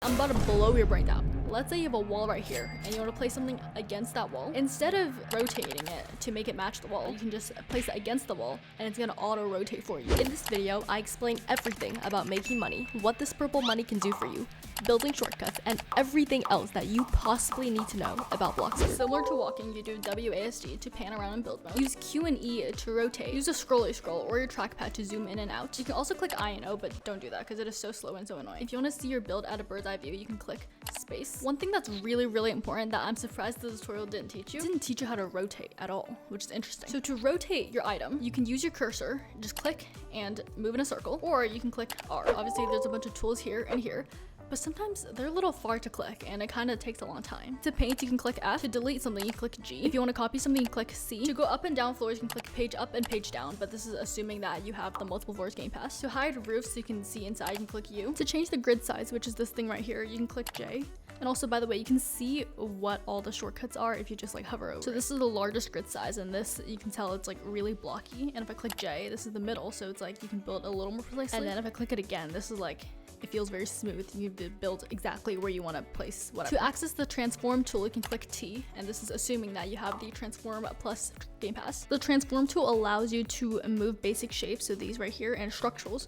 I'm about to blow your brains out. Let's say you have a wall right here and you want to place something against that wall. Instead of rotating it to make it match the wall, you can just place it against the wall and it's gonna auto rotate for you. In this video, I explain everything about making money, what this purple money can do for you, building shortcuts, and everything else that you possibly need to know about Bloxburg. Similar to walking, you do WASD to pan around in build mode. Use Q and E to rotate. Use a scrolly scroll or your trackpad to zoom in and out. You can also click I and O, but don't do that because it is so slow and so annoying. If you want to see your build at a bird's eye view, you can click space. One thing that's really important that I'm surprised the tutorial didn't teach you, it didn't teach you how to rotate at all, which is interesting. So to rotate your item, you can use your cursor, just click and move in a circle, or you can click R. Obviously there's a bunch of tools here and here, but sometimes they're a little far to click and it kind of takes a long time. To paint, you can click F. To delete something, you click G. If you want to copy something, you click C. To go up and down floors, you can click page up and page down, but this is assuming that you have the multiple floors game pass. To hide roofs so you can see inside, you can click U. To change the grid size, which is this thing right here, you can click J. And also, by the way, you can see what all the shortcuts are if you just like hover over. So this is the largest grid size, and this, you can tell it's like really blocky. And if I click J, this is the middle, so it's like you can build a little more precisely. And then if I click it again, this is like, it feels very smooth. You build exactly where you want to place whatever. To access the transform tool, you can click T, and this is assuming that you have the transform plus game pass. The transform tool allows you to move basic shapes, so these right here, and structurals,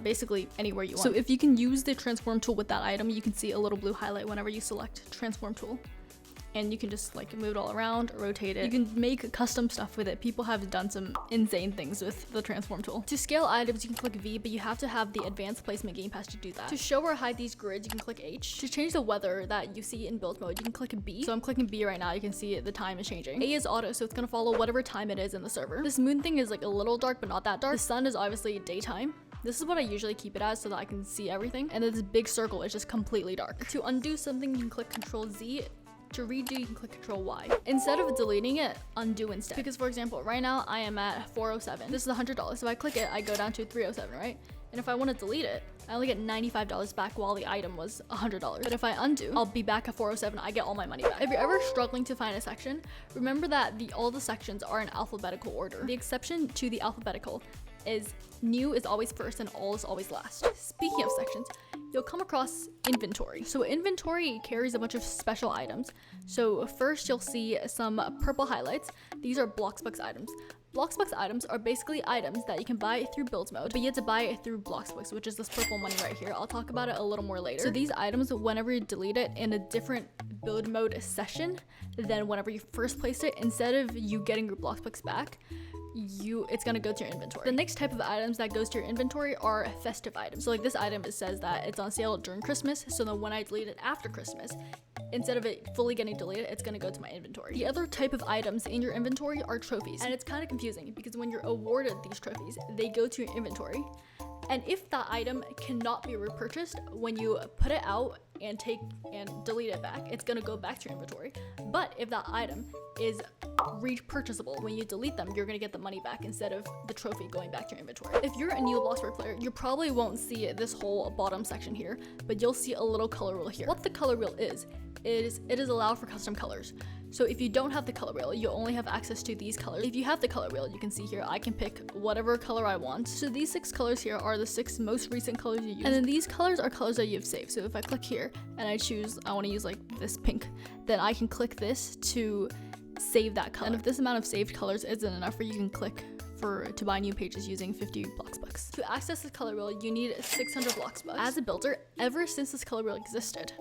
basically anywhere you want. So if you can use the transform tool with that item, you can see a little blue highlight whenever you select transform tool. And you can just like move it all around, rotate it. You can make custom stuff with it. People have done some insane things with the transform tool. To scale items, you can click V, but you have to have the advanced placement game pass to do that. To show or hide these grids, you can click H. To change the weather that you see in build mode, you can click B. So I'm clicking B right now. You can see the time is changing. A is auto, so it's gonna follow whatever time it is in the server. This moon thing is like a little dark, but not that dark. The sun is obviously daytime. This is what I usually keep it as so that I can see everything. And then this big circle is just completely dark. To undo something, you can click Control Z. To redo, you can click Control Y. Instead of deleting it, undo instead. Because for example, right now I am at 407. This is $100. So if I click it, I go down to 307, right? And if I want to delete it, I only get $95 back while the item was $100. But if I undo, I'll be back at 407. I get all my money back. If you're ever struggling to find a section, remember that all the sections are in alphabetical order. The exception to the alphabetical is new is always first and all is always last. Speaking of sections, you'll come across inventory. So inventory carries a bunch of special items. So first you'll see some purple highlights. These are Bloxburg items. Bloxburg items are basically items that you can buy through build mode, but you have to buy it through Bloxburg, which is this purple money right here. I'll talk about it a little more later. So these items, whenever you delete it in a different build mode session than whenever you first placed it, instead of you getting your Bloxburg back, it's gonna go to your inventory. The next type of items that goes to your inventory are festive items. So like this item, it says that it's on sale during Christmas. So then when I delete it after Christmas, instead of it fully getting deleted, it's gonna go to my inventory. The other type of items in your inventory are trophies. And it's kind of confusing because when you're awarded these trophies, they go to your inventory. And if that item cannot be repurchased, when you put it out and delete it back, it's gonna go back to your inventory. But if that item is repurchasable, when you delete them, you're gonna get the money back instead of the trophy going back to your inventory. If you're a new Bloxburg player, you probably won't see this whole bottom section here, but you'll see a little color wheel here. What the color wheel is it is allowed for custom colors. So if you don't have the color wheel, you only have access to these colors. If you have the color wheel, you can see here, I can pick whatever color I want. So these 6 colors here are the 6 most recent colors you use. And then these colors are colors that you've saved. So if I click here and I choose, I want to use like this pink, then I can click this to save that color. And if this amount of saved colors isn't enough for you, can click to buy new pages using 50 Bloxburg. To access this color wheel, you need 600 Bloxburg. As a builder, ever since this color wheel existed,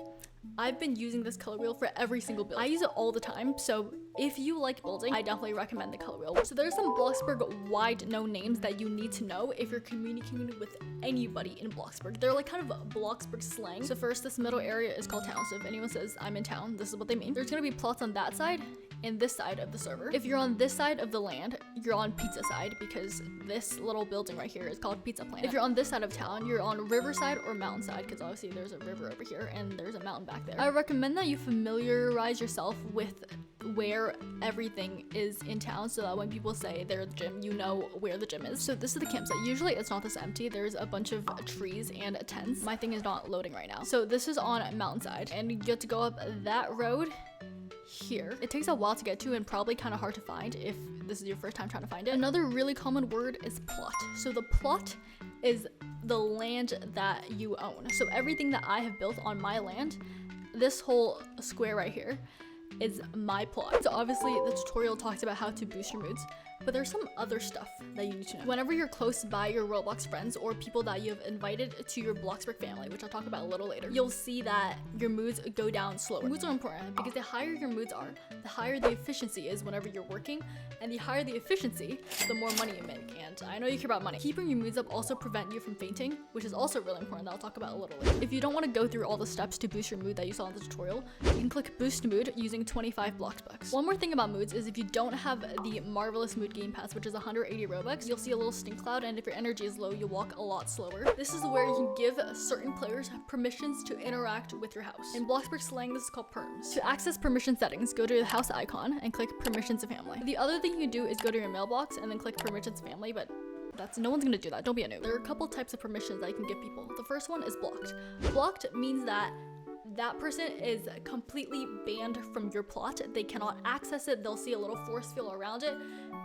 I've been using this color wheel for every single build. I use it all the time, so if you like building, I definitely recommend the color wheel. So there's some Bloxburg wide known names that you need to know if you're communicating with anybody in Bloxburg. They're like kind of Bloxburg slang. So first, this middle area is called town. So if anyone says I'm in town, this is what they mean. There's gonna be plots on that side and this side of the server. If you're on this side of the land, you're on pizza side because this little building right here is called Pizza Planet. If you're on this side of town, you're on riverside or mountainside because obviously there's a river over here and there's a mountain back there. I recommend that you familiarize yourself with where everything is in town so that when people say they're the gym, you know where the gym is. So this is the campsite. Usually it's not this empty. There's a bunch of trees and tents. My thing is not loading right now. So this is on mountainside and you have to go up that road here. It takes a while to get to and probably kind of hard to find if this is your first time trying to find it. Another really common word is plot. So the plot is the land that you own. So everything that I have built on my land, this whole square right here, is my plot. So obviously the tutorial talks about how to boost your moods, but there's some other stuff that you need to know. Whenever you're close by your Roblox friends or people that you have invited to your Bloxburg family, which I'll talk about a little later, you'll see that your moods go down slower. Moods are important because the higher your moods are, the higher the efficiency is whenever you're working, and the higher the efficiency, the more money you make. And I know you care about money. Keeping your moods up also prevent you from fainting, which is also really important that I'll talk about a little later. If you don't want to go through all the steps to boost your mood that you saw in the tutorial, you can click boost mood using 25 Bloxbucks. One more thing about moods is if you don't have the marvelous mood game pass, which is 180 Robux, you'll see a little stink cloud, and if your energy is low, you'll walk a lot slower. This is where you can give certain players permissions to interact with your house. In Bloxburg slang, this is called perms. To access permission settings, go to the house icon and click permissions of family. The other thing you can do is go to your mailbox and then click permissions of family, but no one's gonna do that. Don't be a noob. There are a couple types of permissions that you can give people. The first one is blocked. Blocked means that person is completely banned from your plot. They cannot access it. They'll see a little force field around it.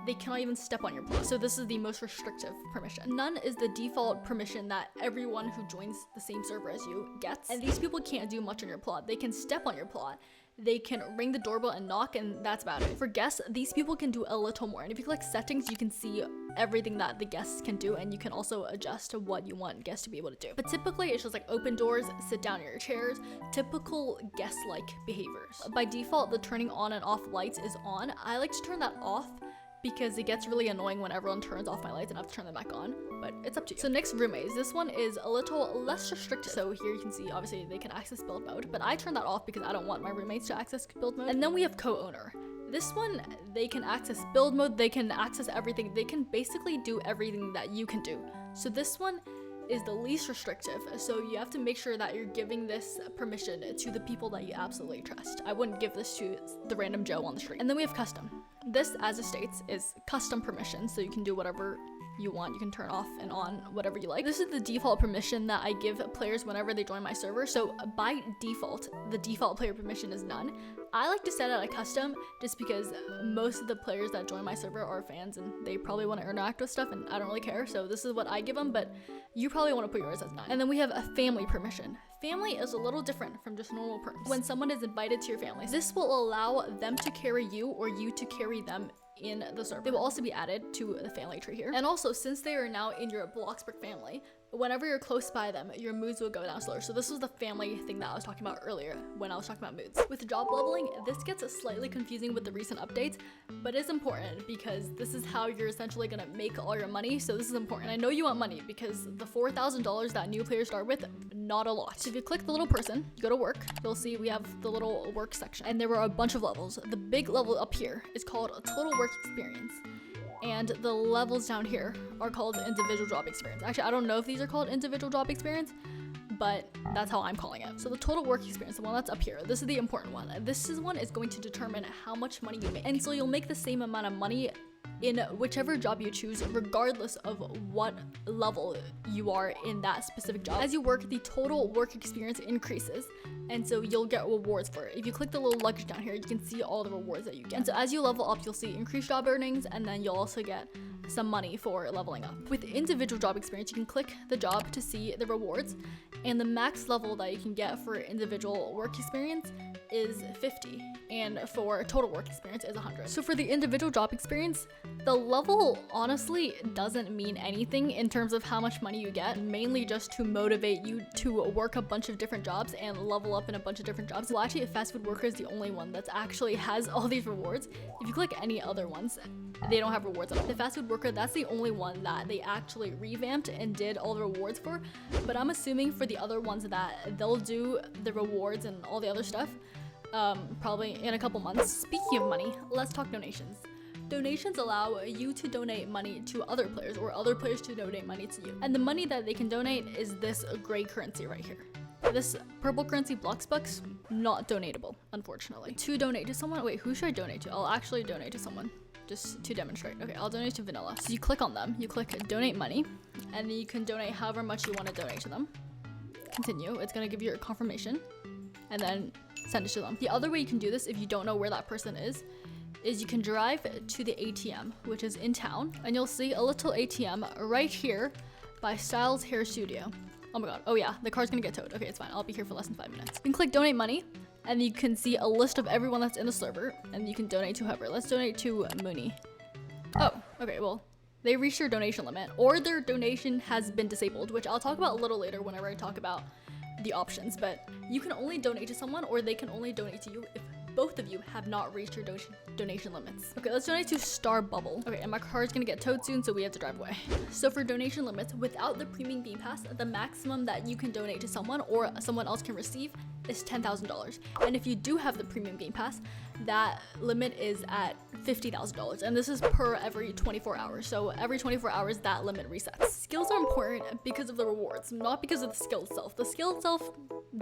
They cannot even step on your plot. So this is the most restrictive permission. None is the default permission that everyone who joins the same server as you gets. And these people can't do much on your plot. They can step on your plot. They can ring the doorbell and knock, and that's about it. For guests, these people can do a little more. And if you click settings, you can see everything that the guests can do, and you can also adjust to what you want guests to be able to do. But typically, it's just like open doors, sit down in your chairs, typical guest-like behaviors. By default, the turning on and off lights is on. I like to turn that off because it gets really annoying when everyone turns off my lights and I have to turn them back on, but it's up to you. So next, roommates. This one is a little less restricted. So here you can see, obviously they can access build mode, but I turn that off because I don't want my roommates to access build mode. And then we have co-owner. This one, they can access build mode, they can access everything. They can basically do everything that you can do. So this one is the least restrictive, so you have to make sure that you're giving this permission to the people that you absolutely trust. I wouldn't give this to the random Joe on the street. And then we have custom. This, as it states, is custom permission, so you can do whatever you want. You can turn off and on whatever you like. This is the default permission that I give players whenever they join my server. So by default, the default player permission is none. I like to set it at custom just because most of the players that join my server are fans and they probably want to interact with stuff, and I don't really care. So this is what I give them, but you probably want to put yours as 9. And then we have a family permission. Family is a little different from just normal perms. When someone is invited to your family, this will allow them to carry you or you to carry them in the server. They will also be added to the family tree here. And also, since they are now in your Bloxburg family, whenever you're close by them, your moods will go down slower. So this was the family thing that I was talking about earlier when I was talking about moods. With job leveling, this gets slightly confusing with the recent updates, but it's important because this is how you're essentially gonna make all your money. So this is important. I know you want money because the $4,000 that new players start with, not a lot. So if you click the little person, you go to work, you'll see we have the little work section, and there are a bunch of levels. The big level up here is called a total work experience. And the levels down here are called individual job experience. Actually, I don't know if these are called individual job experience, but that's how I'm calling it. So the total work experience, the one that's up here, this is the important one. This one is going to determine how much money you make. And so you'll make the same amount of money in whichever job you choose, regardless of what level you are in that specific job. As you work, the total work experience increases, and so you'll get rewards for it. If you click the little luggage down here, you can see all the rewards that you get. And so as you level up, you'll see increased job earnings, and then you'll also get some money for leveling up. With individual job experience, you can click the job to see the rewards, and the max level that you can get for individual work experience is 50, and for total work experience is 100. So for the individual job experience, the level honestly doesn't mean anything in terms of how much money you get, mainly just to motivate you to work a bunch of different jobs and level up in a bunch of different jobs. Well, actually, a fast food worker is the only one that actually has all these rewards. If you click any other ones, they don't have rewards at all. The fast food worker, that's the only one that they actually revamped and did all the rewards for, but I'm assuming for the other ones that they'll do the rewards and all the other stuff probably in a couple months. Speaking of money, let's talk donations. Donations allow you to donate money to other players or other players to donate money to you. And the money that they can donate is this gray currency right here. This purple currency, Bloxbucks, not donatable, unfortunately. To donate to someone, wait, who should I donate to? I'll actually donate to someone just to demonstrate. Okay, I'll donate to Vanilla. So you click on them, you click donate money, and then you can donate however much you want to donate to them. Continue, it's gonna give you a confirmation, and then send it to them. The other way you can do this if you don't know where that person is you can drive to the ATM, which is in town, and you'll see a little ATM right here by Styles Hair Studio. Oh my god. Oh yeah, the car's gonna get towed. Okay, it's fine. I'll be here for less than 5 minutes. You can click donate money, and you can see a list of everyone that's in the server, and you can donate to whoever. Let's donate to Mooney. Oh, okay, well, they reached their donation limit, or their donation has been disabled, which I'll talk about a little later whenever I talk about the options, but you can only donate to someone, or they can only donate to you if both of you have not reached your donation limits. Okay, let's donate to Star Bubble. Okay, and my car is gonna get towed soon, so we have to drive away. So for donation limits, without the premium game pass, the maximum that you can donate to someone or someone else can receive is $10,000. And if you do have the premium game pass, that limit is at $50,000. And this is per every 24 hours. So every 24 hours, that limit resets. Skills are important because of the rewards, not because of the skill itself. The skill itself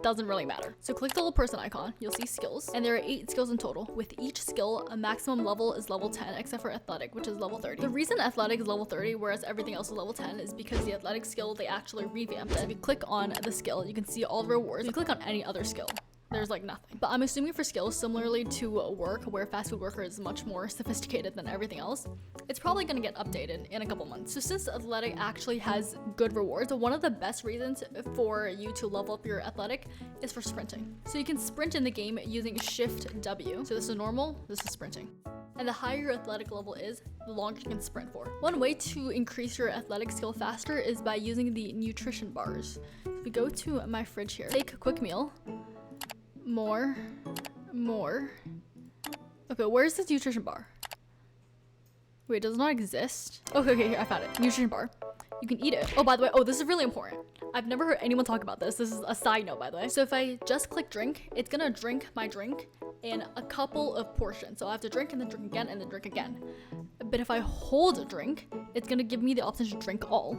doesn't really matter. So click the little person icon, you'll see skills, and there are 8 skills in total. With each skill, a maximum level is level 10, except for athletic, which is level 30. The reason athletic is level 30, whereas everything else is level 10, is because the athletic skill, they actually revamped it. If you click on the skill, you can see all the rewards. If you click on any other skill, there's like nothing. But I'm assuming for skills, similarly to work, where fast food worker is much more sophisticated than everything else, it's probably gonna get updated in a couple months. So since athletic actually has good rewards, one of the best reasons for you to level up your athletic is for sprinting. So you can sprint in the game using Shift W. So this is normal, this is sprinting. And the higher your athletic level is, the longer you can sprint for. One way to increase your athletic skill faster is by using the nutrition bars. If we go to my fridge here, take a quick meal, more. Okay, where's this nutrition bar? Wait, does it not exist? Okay, here, I found it. Nutrition bar. You can eat it. Oh, by the way, this is really important. I've never heard anyone talk about this. This is a side note, by the way. So if I just click drink, it's gonna drink my drink in a couple of portions. So I have to drink and then drink again and then drink again. But if I hold a drink, it's gonna give me the option to drink all.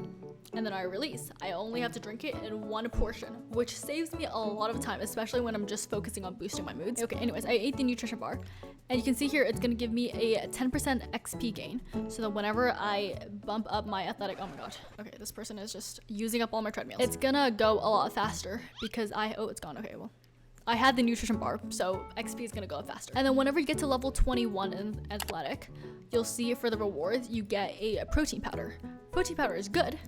And then I release. I only have to drink it in one portion, which saves me a lot of time, especially when I'm just focusing on boosting my moods. Okay, anyways, I ate the nutrition bar, and you can see here it's gonna give me a 10% XP gain. So that whenever I bump up my athletic, oh my god. Okay, this person is just using up all my treadmills. It's gonna go a lot faster because it's gone. Okay, well, I had the nutrition bar, so XP is gonna go up faster. And then whenever you get to level 21 in athletic, you'll see for the rewards, you get a protein powder. Protein powder is good,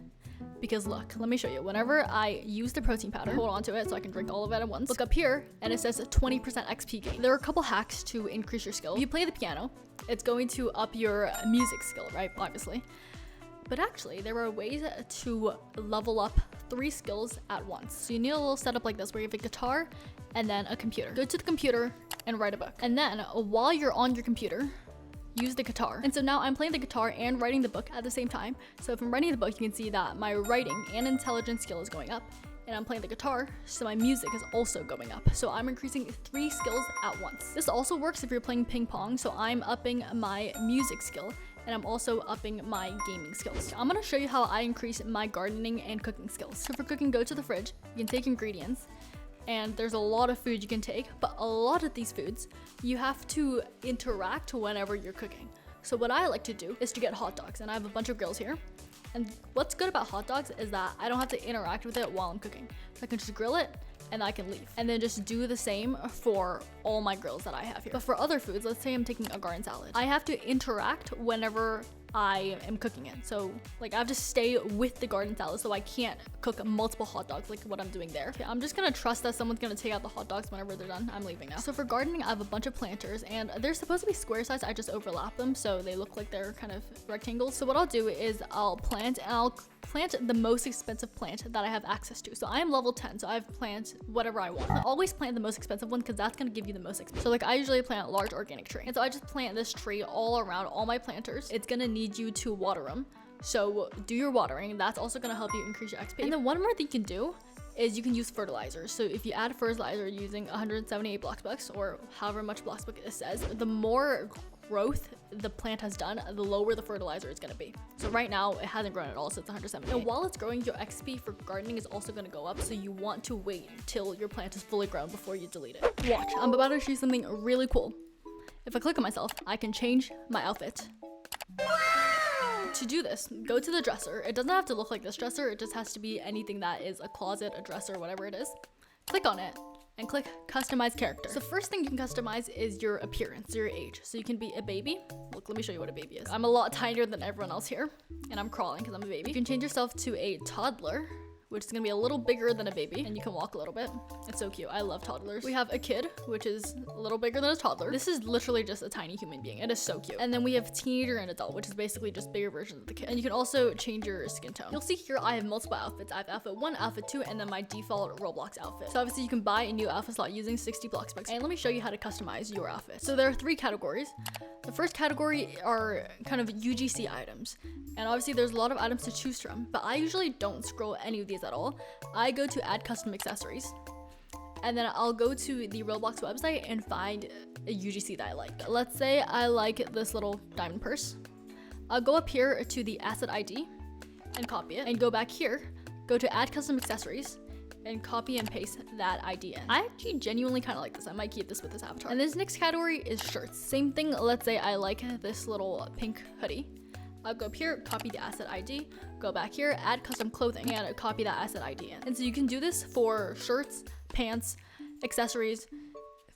because look, let me show you. Whenever I use the protein powder, hold on to it so I can drink all of it at once. Look up here, and it says 20% XP gain. There are a couple hacks to increase your skill. If you play the piano, it's going to up your music skill, right? Obviously. But actually, there are ways to level up 3 skills at once. So you need a little setup like this, where you have a guitar and then a computer. Go to the computer and write a book. And then while you're on your computer, use the guitar. And so now I'm playing the guitar and writing the book at the same time. So if I'm writing the book, you can see that my writing and intelligence skill is going up, and I'm playing the guitar, so my music is also going up. So I'm increasing 3 skills at once. This also works if you're playing ping pong. So I'm upping my music skill, and I'm also upping my gaming skills. I'm gonna show you how I increase my gardening and cooking skills. So for cooking, go to the fridge, you can take ingredients, and there's a lot of food you can take, but a lot of these foods, you have to interact whenever you're cooking. So what I like to do is to get hot dogs, and I have a bunch of grills here. And what's good about hot dogs is that I don't have to interact with it while I'm cooking. So I can just grill it, and I can leave. And then just do the same for all my grills that I have here. But for other foods, let's say I'm taking a garden salad, I have to interact whenever I am cooking it. So like I have to stay with the garden salad, so I can't cook multiple hot dogs like what I'm doing there. Okay, I'm just gonna trust that someone's gonna take out the hot dogs whenever they're done. I'm leaving now. So for gardening, I have a bunch of planters, and they're supposed to be square size. I just overlap them so they look like they're kind of rectangles. So what I'll do is I'll plant the most expensive plant that I have access to. So I am level 10, so I have plant whatever I want. I always plant the most expensive one because that's gonna give you the most expensive. So like I usually plant a large organic tree, and so I just plant this tree all around all my planters. It's gonna need you to water them, so do your watering. That's also gonna help you increase your XP. And then one more thing you can do is you can use fertilizers. So if you add fertilizer using 178 Bloxburg, or however much Bloxburg it says, the more growth the plant has done, the lower the fertilizer is going to be. So right now it hasn't grown at all, so it's 170. And while it's growing, your XP for gardening is also going to go up, so you want to wait till your plant is fully grown before you delete it. Watch, I'm about to show you something really cool. If I click on myself, I can change my outfit. To do this, go to the dresser. It doesn't have to look like this dresser, it just has to be anything that is a closet, a dresser, whatever it is. Click on it, and click customize character. So first thing you can customize is your appearance, your age. So you can be a baby. Look, let me show you what a baby is. I'm a lot tinier than everyone else here, and I'm crawling because I'm a baby. You can change yourself to a toddler, which is gonna be a little bigger than a baby, and you can walk a little bit. It's so cute. I love toddlers. We have a kid, which is a little bigger than a toddler. This is literally just a tiny human being. It is so cute. And then we have teenager and adult, which is basically just bigger versions of the kid. And you can also change your skin tone. You'll see here I have multiple outfits. I have outfit 1, outfit 2, and then my default Roblox outfit. So obviously you can buy a new outfit slot using 60 Bloxburg. And let me show you how to customize your outfit. So there are 3 categories. The first category are kind of UGC items. And obviously there's a lot of items to choose from, but I usually don't scroll any of these at all. I go to add custom accessories, and then I'll go to the Roblox website and find a UGC that I like. Let's say I like this little diamond purse. I'll go up here to the asset ID and copy it, and go back here, go to add custom accessories, and copy and paste that ID in. I actually genuinely kind of like this. I might keep this with this avatar. And this next category is shirts. Same thing. Let's say I like this little pink hoodie. I'll go up here, copy the asset ID, go back here, add custom clothing, and copy that asset ID in. And so you can do this for shirts, pants, accessories,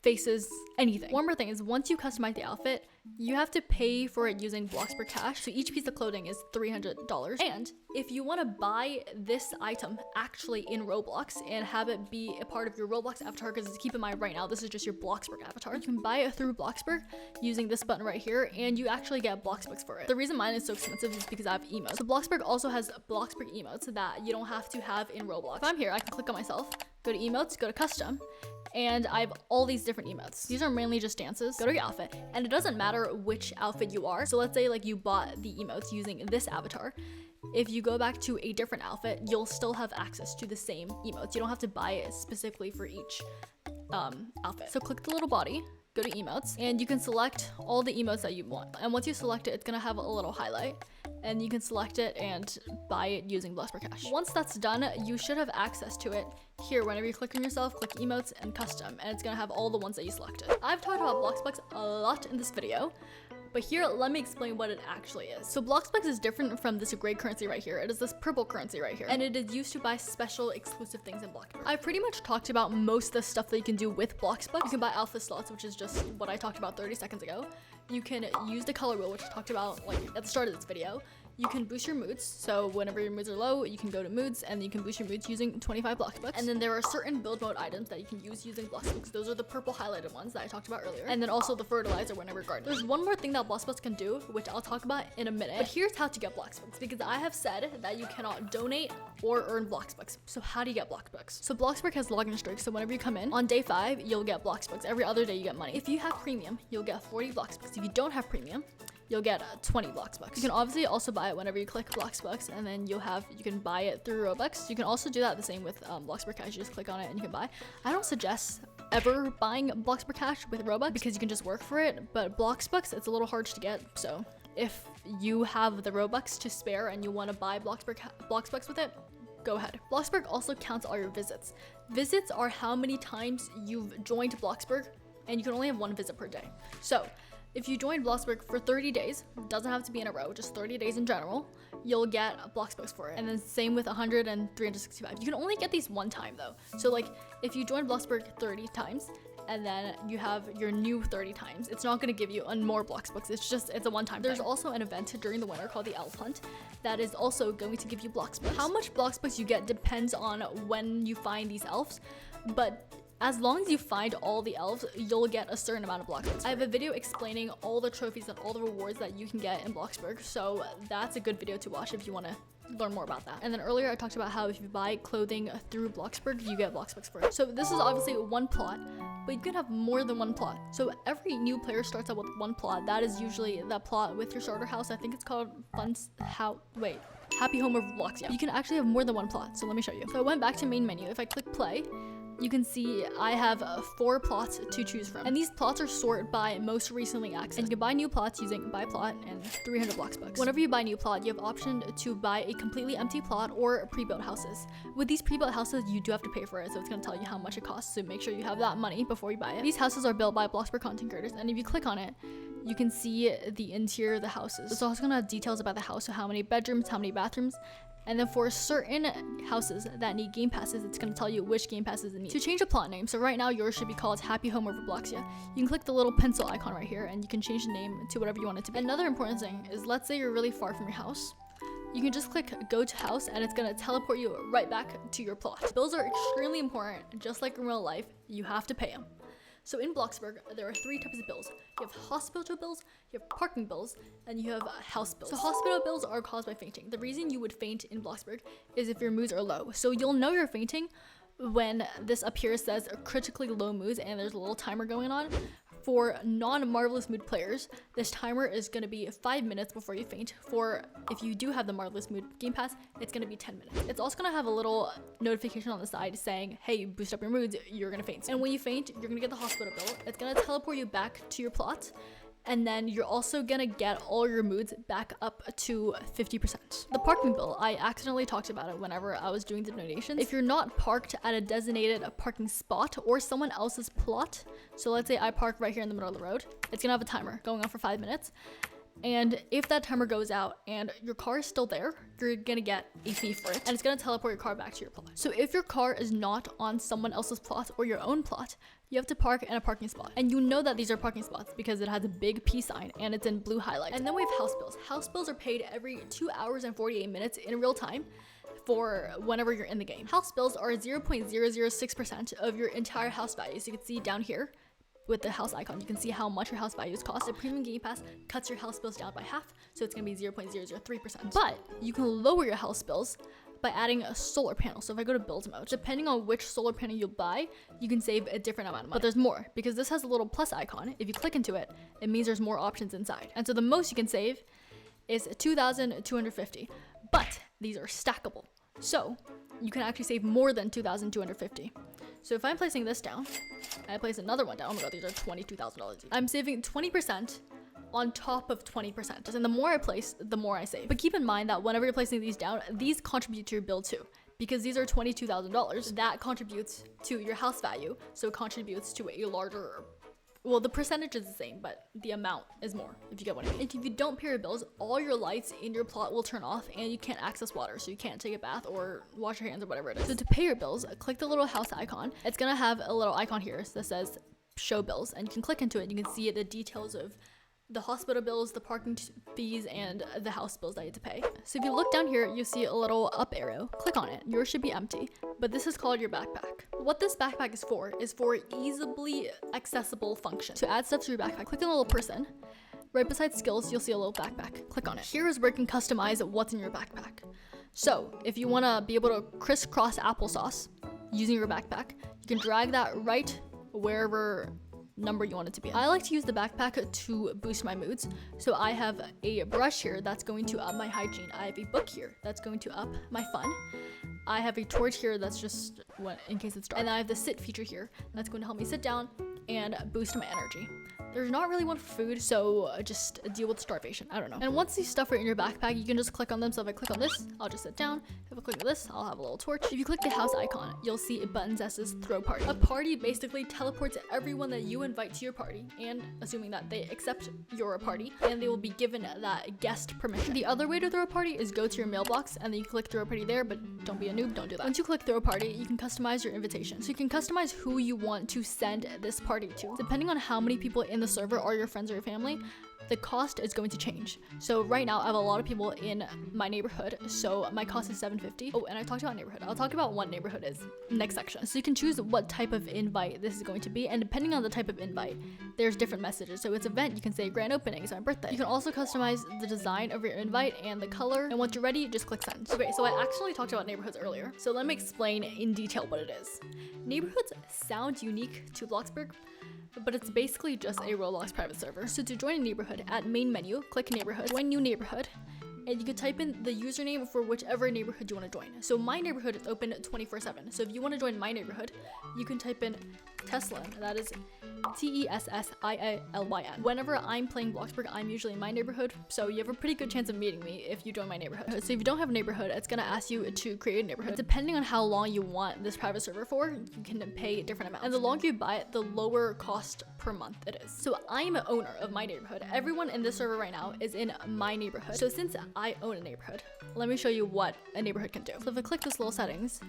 faces, anything. One more thing is once you customize the outfit, you have to pay for it using Bloxburg cash. So each piece of clothing is $300. And if you want to buy this item actually in Roblox and have it be a part of your Roblox avatar, because keep in mind right now, this is just your Bloxburg avatar. You can buy it through Bloxburg using this button right here, and you actually get Bloxburgs for it. The reason mine is so expensive is because I have emotes. So Bloxburg also has Bloxburg emotes that you don't have to have in Roblox. If I'm here, I can click on myself, go to emotes, go to custom, and I have all these different emotes. These are mainly just dances. Go to your outfit, and it doesn't matter which outfit you are. So let's say like you bought the emotes using this avatar. If you go back to a different outfit, you'll still have access to the same emotes. You don't have to buy it specifically for each outfit. So click the little body, go to emotes, and you can select all the emotes that you want. And once you select it, it's gonna have a little highlight, and you can select it and buy it using Bloxburg cash. Once that's done, you should have access to it here. Whenever you click on yourself, click emotes and custom, and it's gonna have all the ones that you selected. I've talked about Bloxburg a lot in this video, but here, let me explain what it actually is. So Bloxburg is different from this gray currency right here. It is this purple currency right here, and it is used to buy special exclusive things in Bloxburg. I pretty much talked about most of the stuff that you can do with Bloxburg. You can buy alpha slots, which is just what I talked about 30 seconds ago. You can use the color wheel, which I talked about like at the start of this video. You can boost your moods, so whenever your moods are low, you can go to moods, and you can boost your moods using 25 Bloxburg. And then there are certain build mode items that you can use using Bloxburg. Those are the purple highlighted ones that I talked about earlier. And then also the fertilizer whenever you're gardening. There's one more thing that Bloxburg can do, which I'll talk about in a minute. But here's how to get Bloxburg, because I have said that you cannot donate or earn Bloxburg. So how do you get Bloxburg? So Bloxburg has login streaks, so whenever you come in, on day 5, you'll get Bloxburg. Every other day you get money. If you have premium, you'll get 40 Bloxburg. If you don't have premium, you'll get 20 Bloxburg. You can obviously also buy it whenever you click Bloxburg, and then you can buy it through Robux. You can also do that the same with Bloxburg Cash. You just click on it and you can buy. I don't suggest ever buying Bloxburg Cash with Robux because you can just work for it, but Bloxburg, it's a little hard to get. So if you have the Robux to spare and you want to buy Bloxburg with it, go ahead. Bloxburg also counts all your visits. Visits are how many times you've joined Bloxburg, and you can only have 1 visit per day. So if you join Bloxburg for 30 days, doesn't have to be in a row, just 30 days in general, you'll get Bloxburg for it. And then same with 100 and 365. You can only get these 1 time though. So like if you join Bloxburg 30 times and then you have your new 30 times, it's not gonna give you more Bloxburg. It's a 1-time. There's also an event during the winter called the Elf Hunt that is also going to give you Bloxburg. How much Bloxburg you get depends on when you find these elves, but as long as you find all the elves, you'll get a certain amount of Bloxburg. I have a video explaining all the trophies and all the rewards that you can get in Bloxburg, so that's a good video to watch if you want to learn more about that. And then earlier I talked about how if you buy clothing through Bloxburg, you get Bloxburg for it. So this is obviously 1 plot, but you can have more than 1 plot. So every new player starts out with 1 plot. That is usually that plot with your starter house. I think it's called Happy Home of Roblox. Yeah, you can actually have more than 1 plot. So let me show you. So I went back to main menu. If I click play, you can see I have 4 plots to choose from. And these plots are sorted by most recently accessed. And you can buy new plots using buy plot and 300 Bloxburg. Whenever you buy a new plot, you have option to buy a completely empty plot or pre-built houses. With these pre-built houses, you do have to pay for it, so it's gonna tell you how much it costs, so make sure you have that money before you buy it. These houses are built by Bloxburg content creators, and if you click on it, you can see the interior of the houses. It's also gonna have details about the house, so how many bedrooms, how many bathrooms, And then for certain houses that need game passes, it's going to tell you which game passes it needs. To change a plot name, so right now yours should be called Happy Home of Robloxia. You can click the little pencil icon right here and you can change the name to whatever you want it to be. Another important thing is, let's say you're really far from your house. You can just click go to house and it's gonna teleport you right back to your plot. Bills are extremely important. Just like in real life, you have to pay them. So in Bloxburg, there are 3 types of bills. You have hospital bills, you have parking bills, and you have house bills. So hospital bills are caused by fainting. The reason you would faint in Bloxburg is if your moods are low. So you'll know you're fainting when this up here says critically low moods and there's a little timer going on. For non-Marvelous Mood players, this timer is going to be 5 minutes before you faint. For if you do have the Marvelous Mood Game Pass, it's going to be 10 minutes. It's also going to have a little notification on the side saying, hey, boost up your moods, you're going to faint. And when you faint, you're going to get the hospital bill. It's going to teleport you back to your plot. And then you're also gonna get all your moods back up to 50%. The parking bill, I accidentally talked about it whenever I was doing the donations. If you're not parked at a designated parking spot or someone else's plot, so let's say I park right here in the middle of the road, it's gonna have a timer going on for 5 minutes. And if that timer goes out and your car is still there, you're gonna get a fee for it, and it's gonna teleport your car back to your plot. So if your car is not on someone else's plot or your own plot, you have to park in a parking spot. And you know that these are parking spots because it has a big P sign and it's in blue highlight. And then we have house bills. House bills are paid every 2 hours and 48 minutes in real time for whenever you're in the game. House bills are 0.006% of your entire house value. So you can see down here, with the house icon, you can see how much your house values cost. The premium game pass cuts your house bills down by half, so it's gonna be 0.003%. But you can lower your house bills by adding a solar panel. So if I go to build mode, depending on which solar panel you buy, you can save a different amount of money. But there's more, because this has a little plus icon. If you click into it, it means there's more options inside. And so the most you can save is 2,250, but these are stackable. So you can actually save more than 2,250. So if I'm placing this down, and I place another one down, oh my god, these are $22,000. I'm saving 20% on top of 20%. And the more I place, the more I save. But keep in mind that whenever you're placing these down, these contribute to your bill too. Because these are $22,000, that contributes to your house value. So it contributes to a larger, well, the percentage is the same, but the amount is more, if you get what I mean. And if you don't pay your bills, all your lights in your plot will turn off and you can't access water. So you can't take a bath or wash your hands or whatever it is. So to pay your bills, click the little house icon. It's gonna have a little icon here that says show bills, and you can click into it. You can see the details of the hospital bills, the parking fees, and the house bills that you have to pay. So if you look down here, you see a little up arrow. Click on it. Yours should be empty, but this is called your backpack. What this backpack is for easily accessible function. To add stuff to your backpack, click on the little person. Right beside skills, you'll see a little backpack. Click on it. Here is where you can customize what's in your backpack. So if you want to be able to crisscross applesauce using your backpack, you can drag that right wherever number you want it to be. I like to use the backpack to boost my moods. So I have a brush here that's going to up my hygiene. I have a book here that's going to up my fun. I have a torch here that's just in case it's dark. And I have the sit feature here that's going to help me sit down and boost my energy. There's not really one for food, so just deal with starvation. I don't know. And once these stuff are in your backpack, you can just click on them. So if I click on this, I'll just sit down. If I click on this, I'll have a little torch. If you click the house icon, you'll see a button that says throw party. A party basically teleports everyone that you invite to your party, and assuming that they accept your party, and they will be given that guest permission. The other way to throw a party is go to your mailbox, and then you click throw a party there, but don't be a noob, don't do that. Once you click throw a party, you can customize your invitation. So you can customize who you want to send this party to. Depending on how many people in the server are your friends or your family, the cost is going to change. So right now I have a lot of people in my neighborhood, so my cost is $7.50. Oh, and I talked about neighborhood. I'll talk about what neighborhood is next section. So you can choose what type of invite this is going to be, and depending on the type of invite, there's different messages. So it's event, you can say grand opening, it's my birthday. You can also customize the design of your invite and the color, and once you're ready, just click send. Okay, so I actually talked about neighborhoods earlier, so let me explain in detail what it is. Neighborhoods sound unique to Bloxburg, but it's basically just a Roblox private server. So to join a neighborhood, at main menu, click neighborhood, join new neighborhood, and you can type in the username for whichever neighborhood you want to join. So my neighborhood is open 24/7. So if you want to join my neighborhood, you can type in Tessilyn, that is Tessiilyn. Whenever I'm playing Bloxburg, I'm usually in my neighborhood, so you have a pretty good chance of meeting me if you join my neighborhood. So if you don't have a neighborhood, it's gonna ask you to create a neighborhood. Depending on how long you want this private server for, you can pay different amounts. And the longer you buy it, the lower cost per month it is. So I am an owner of my neighborhood. Everyone in this server right now is in my neighborhood. So since I own a neighborhood, let me show you what a neighborhood can do. So if I click this little settings,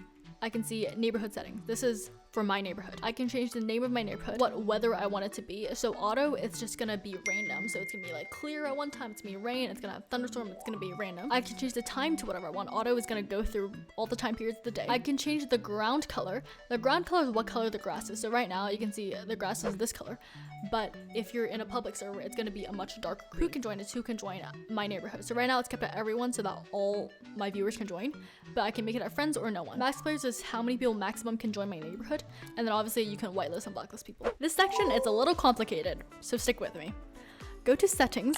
I can see neighborhood settings. This is for my neighborhood. I can change the name of my neighborhood, what weather I want it to be. So auto, it's just gonna be random. So it's gonna be like clear at one time, it's gonna be rain, it's gonna have thunderstorm, it's gonna be random. I can change the time to whatever I want. Auto is gonna go through all the time periods of the day. I can change the ground color. The ground color is what color the grass is. So right now you can see the grass is this color, but if you're in a public server, it's gonna be a much darker green. Who can join it? Who can join my neighborhood? So right now it's kept at everyone so that all my viewers can join, but I can make it at friends or no one. Max players is how many people maximum can join my neighborhood, and then obviously you can whitelist and blacklist people. This section is a little complicated, so stick with me. Go to settings,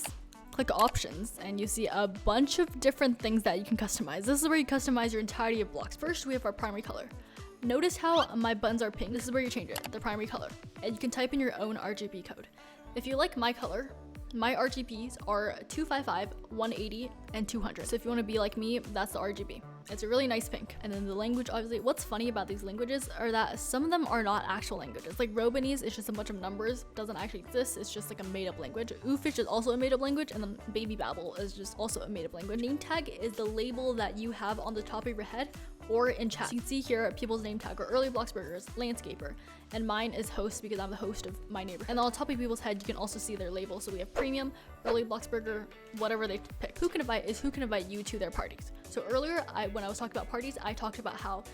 click options, and you see a bunch of different things that you can customize. This is where you customize your entirety of blocks. First, we have our primary color. Notice how my buttons are pink. This is where you change it, the primary color. And you can type in your own RGB code. If you like my color, my RGBs are 255, 180, and 200. So if you want to be like me, that's the RGB. It's a really nice pink. And then the language, obviously, what's funny about these languages are that some of them are not actual languages. Like Robanese is just a bunch of numbers, doesn't actually exist. It's just like a made up language. Oofish is also a made up language, and then Baby Babel is just also a made up language. Name tag is the label that you have on the top of your head or in chat. So you can see here people's name tag are early Bloxburgers, landscaper, and mine is host because I'm the host of my neighborhood. And on top of people's head, you can also see their label. So we have premium, early Bloxburger, whatever they pick. Who can invite you to their parties. So earlier, when I was talking about parties, I talked about how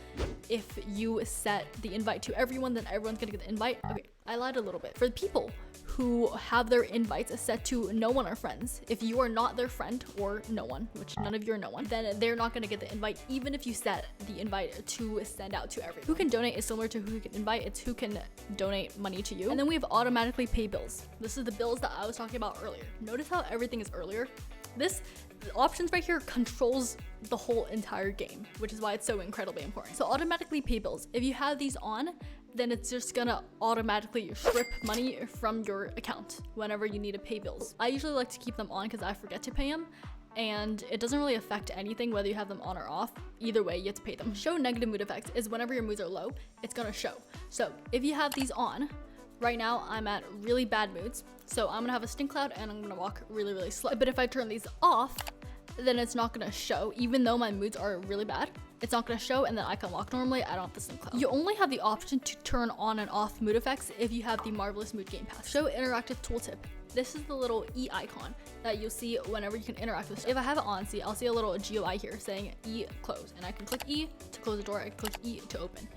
if you set the invite to everyone, then everyone's gonna get the invite. Okay, I lied a little bit. For the people who have their invites set to no one or friends, if you are not their friend or no one, which none of you are no one, then they're not gonna get the invite even if you set the invite to send out to everyone. Who can donate is similar to who can invite. It's who can donate money to you. And then we have automatically pay bills. This is the bills that I was talking about earlier. Notice how everything is earlier. The options right here controls the whole entire game, which is why it's so incredibly important. So automatically pay bills. If you have these on, then it's just gonna automatically strip money from your account whenever you need to pay bills. I usually like to keep them on because I forget to pay them, and it doesn't really affect anything whether you have them on or off. Either way, you have to pay them. Show negative mood effects is whenever your moods are low, it's gonna show. So if you have these on, right now I'm at really bad moods, so I'm gonna have a stink cloud and I'm gonna walk really, really slow. But if I turn these off, then it's not gonna show. Even though my moods are really bad, it's not gonna show, and then I can walk normally. I don't have the stink cloud. You only have the option to turn on and off mood effects if you have the Marvelous Mood Game Pass. Show interactive tooltip. This is the little E icon that you'll see whenever you can interact with stuff. If I have it on, see, I'll see a little GUI here saying E close, and I can click E to close the door, I can click E to open.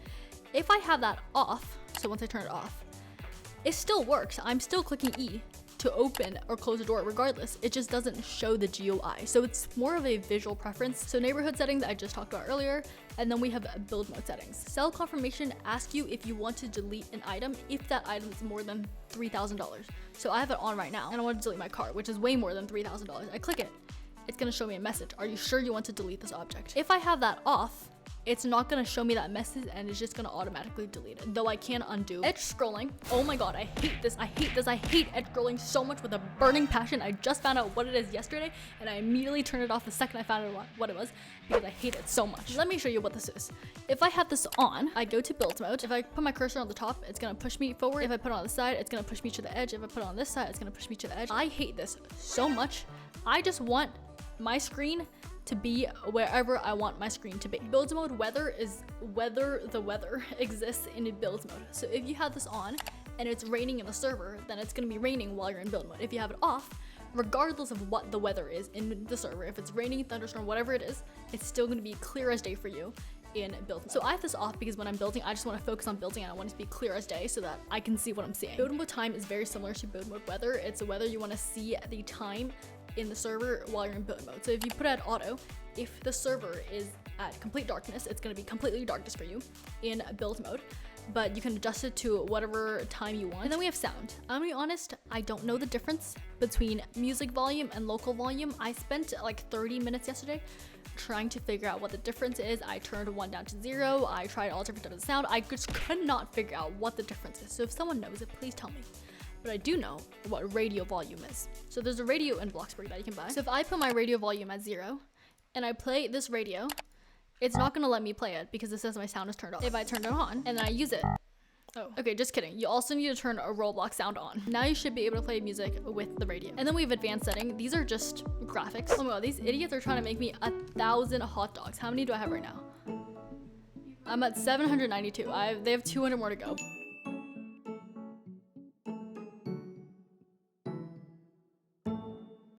If I have that off, so once I turn it off, it still works. I'm still clicking E to open or close the door regardless. It just doesn't show the GUI. So it's more of a visual preference. So neighborhood settings I just talked about earlier, and then we have build mode settings. Sell confirmation asks you if you want to delete an item if that item is more than $3,000. So I have it on right now and I want to delete my car, which is way more than $3,000. I click it, it's gonna show me a message. Are you sure you want to delete this object? If I have that off, it's not gonna show me that message and it's just gonna automatically delete it, though I can undo. Edge scrolling, oh my god, I hate this, I hate this, I hate edge scrolling so much with a burning passion. I just found out what it is yesterday and I immediately turned it off the second I found out what it was because I hate it so much. Let me show you what this is. If I have this on, I go to build mode. If I put my cursor on the top, it's gonna push me forward. If I put it on the side, it's gonna push me to the edge. If I put it on this side, it's gonna push me to the edge. I hate this so much. I just want my screen to be wherever I want my screen to be. Build mode weather is whether the weather exists in build mode. So if you have this on and it's raining in the server, then it's gonna be raining while you're in build mode. If you have it off, regardless of what the weather is in the server, if it's raining, thunderstorm, whatever it is, it's still gonna be clear as day for you in build mode. So I have this off because when I'm building, I just want to focus on building and I want it to be clear as day so that I can see what I'm seeing. Build mode time is very similar to build mode weather. It's whether you want to see the time in the server while you're in build mode. So if you put it at auto, if the server is at complete darkness, it's going to be completely darkness for you in build mode, but you can adjust it to whatever time you want. And then we have sound. I'm gonna be honest, I don't know the difference between music volume and local volume. I spent like 30 minutes yesterday trying to figure out what the difference is. I turned one down to 0. I tried all different types of sound. I just could not figure out what the difference is. So if someone knows it, please tell me. But I do know what radio volume is. So there's a radio in Bloxburg that you can buy. So if I put my radio volume at 0 and I play this radio, it's not gonna let me play it because it says my sound is turned off. If I turn it on and then I use it, Oh, okay, just kidding. You also need to turn a Roblox sound on. Now you should be able to play music with the radio. And then we have advanced setting. These are just graphics. Oh my god, these idiots are trying to make me 1,000 hot dogs. How many do I have right now? I'm at 792. They have 200 more to go.